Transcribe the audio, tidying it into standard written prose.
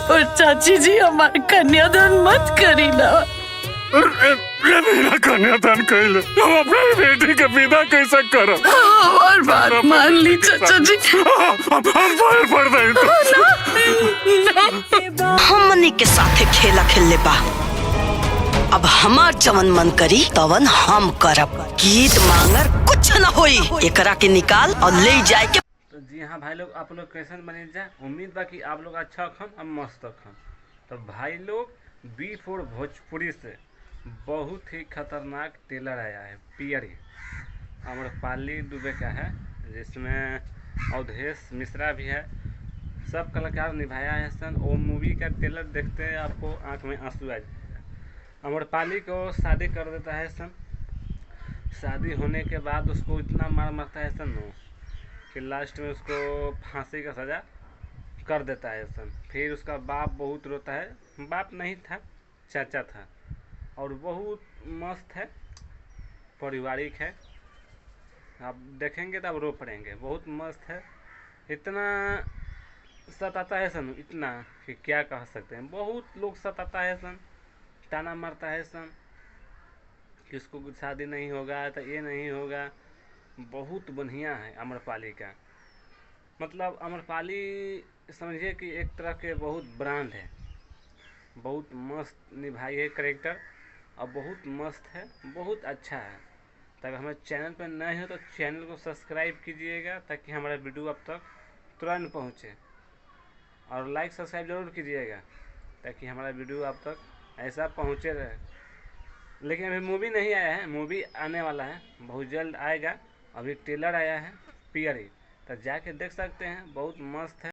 और चाची जी हमारे कन्यादान मत करी ना। ये मेरा कन्यादान कैले हम अपने बेटी के विदा कैसे करब? और बात मान ली चाचा जी। हम पैर पड़ रहे ना। हमनी के साथे खेला खेलले बा। अब हमार जवन मन करी तवन हम करब। गीत मांगर कुछ न होई। एकरा के निकाल और ले जाए के। तो जी हाँ भाई लोग, आप लोग कैसन बने जा। उम्मीद बा कि आप लोग अच्छा खम और मस्त खम। तो भाई लोग B4 भोजपुरी से बहुत ही खतरनाक टेलर आया है पियरी आम्रपाली दुबे का है, जिसमें अवधेश मिश्रा भी है। सब कलाकार निभाया है सन। वो मूवी का टेलर देखते हैं आपको आंख में आंसू आ जाएगा। आम्रपाली को शादी कर देता है सन। शादी होने के बाद उसको इतना मार मारता है सन कि लास्ट में उसको फांसी का सज़ा कर देता है सन। फिर उसका बाप बहुत रोता है। बाप नहीं था, चाचा था। और बहुत मस्त है, पारिवारिक है। आप देखेंगे तो आप रो पड़ेंगे। बहुत मस्त है। इतना सताता है सन, इतना कि क्या कह सकते हैं। बहुत लोग सताता है सन, ताना मारता है सन कि उसको शादी नहीं होगा तो ये नहीं होगा। बहुत बढ़िया है आम्रपाली का। मतलब आम्रपाली समझिए कि एक तरह के बहुत ब्रांड है। बहुत मस्त निभाई है करेक्टर और बहुत मस्त है, बहुत अच्छा है। तब हमारे चैनल पर नए हो तो चैनल को सब्सक्राइब कीजिएगा ताकि हमारा वीडियो अब तक तुरंत पहुँचे। और लाइक सब्सक्राइब ज़रूर कीजिएगा ताकि हमारा वीडियो अब तक ऐसा पहुँचे रहे। लेकिन अभी मूवी नहीं आया है, मूवी आने वाला है, बहुत जल्द आएगा। अभी ट्रेलर आया है पियरी, तो जाके देख सकते हैं। बहुत मस्त है।